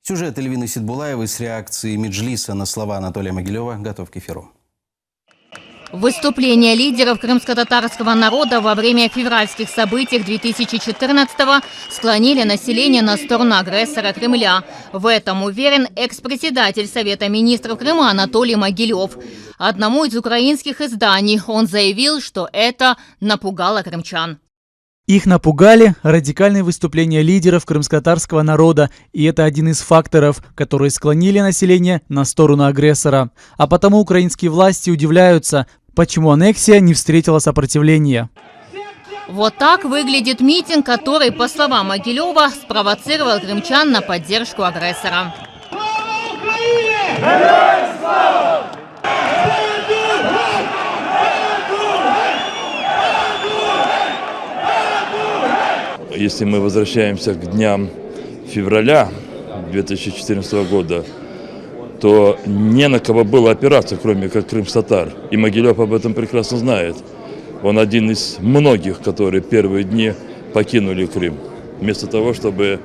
Сюжет Эльвины Сидбулаевой с реакцией Меджлиса на слова Анатолия Могилева готов к эфиру. Выступления лидеров крымско-татарского народа во время февральских событий 2014-го склонили население на сторону агрессора Кремля. В этом уверен экс-председатель Совета министров Крыма Анатолий Могилев. Одному из украинских изданий он заявил, что это напугало крымчан. Их напугали радикальные выступления лидеров крымско-татарского народа, и это один из факторов, которые склонили население на сторону агрессора. А потому украинские власти удивляются, почему аннексия не встретила сопротивления. Вот так выглядит митинг, который, по словам Могилева, спровоцировал крымчан на поддержку агрессора. Если мы возвращаемся к дням февраля 2014 года, то не на кого было опираться, кроме как крымс-татар. И Могилев об этом прекрасно знает. Он один из многих, которые первые дни покинули Крым, вместо того, чтобы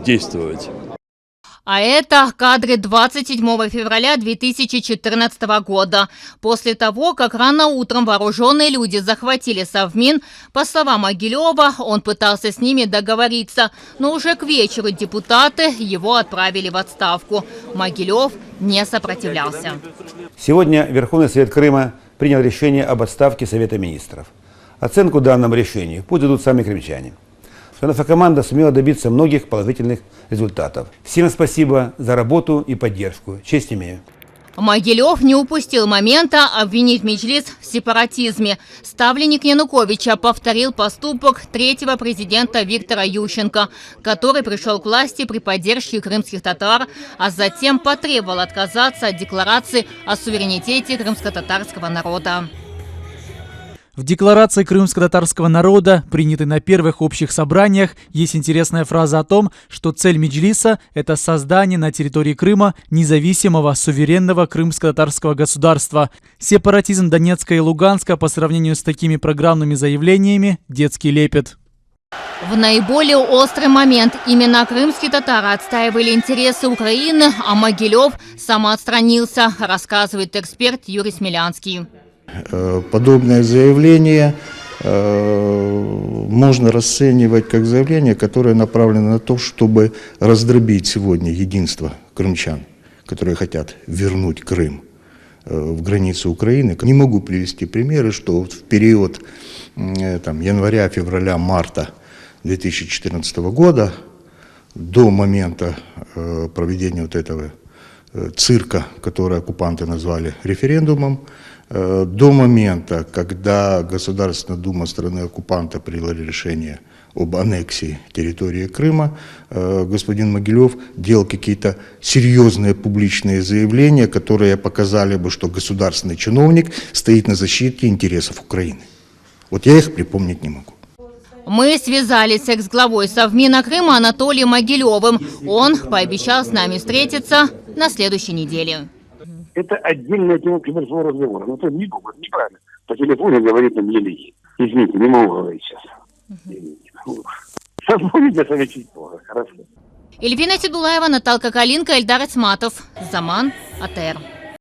действовать. А это кадры 27 февраля 2014 года. После того, как рано утром вооруженные люди захватили Совмин, по словам Могилева, он пытался с ними договориться, но уже к вечеру депутаты его отправили в отставку. Могилев не сопротивлялся. Сегодня Верховный Совет Крыма принял решение об отставке Совета министров. Оценку данному решению пусть дадут сами крымчане. Наша команда сумела добиться многих положительных результатов. Всем спасибо за работу и поддержку. Честь имею. Могилев не упустил момента обвинить Меджлис в сепаратизме. Ставленник Януковича повторил поступок третьего президента Виктора Ющенко, который пришел к власти при поддержке крымских татар, а затем потребовал отказаться от декларации о суверенитете крымско-татарского народа. В декларации крымско-татарского народа, принятой на первых общих собраниях, есть интересная фраза о том, что цель Меджлиса – это создание на территории Крыма независимого, суверенного крымско-татарского государства. Сепаратизм Донецка и Луганска по сравнению с такими программными заявлениями – детский лепет. В наиболее острый момент именно крымские татары отстаивали интересы Украины, а Могилев самоотстранился, рассказывает эксперт Юрий Смелянский. Подобное заявление можно расценивать как заявление, которое направлено на то, чтобы раздробить сегодня единство крымчан, которые хотят вернуть Крым в границы Украины. Не могу привести примеры, что в период января, февраля, марта 2014 года до момента проведения вот этого цирка, который оккупанты назвали референдумом, до момента, когда Государственная Дума страны-оккупанта приняла решение об аннексии территории Крыма, господин Могилев делал какие-то серьезные публичные заявления, которые показали бы, что государственный чиновник стоит на защите интересов Украины. Вот я их припомнить не могу. Мы связались с экс-главой Совмина Крыма Анатолием Могилевым. Он пообещал с нами встретиться на следующей неделе. Это отдельная тема телефонного разговора. Но это неправильно. По телефону говорить нам еле-еле. Извините, не могу говорить сейчас. Созвоните со мной чуть позже. Хорошо. Эльвина Сидбулаева, Наталка Калинка, Эльдар Исматов. Заман, АТР.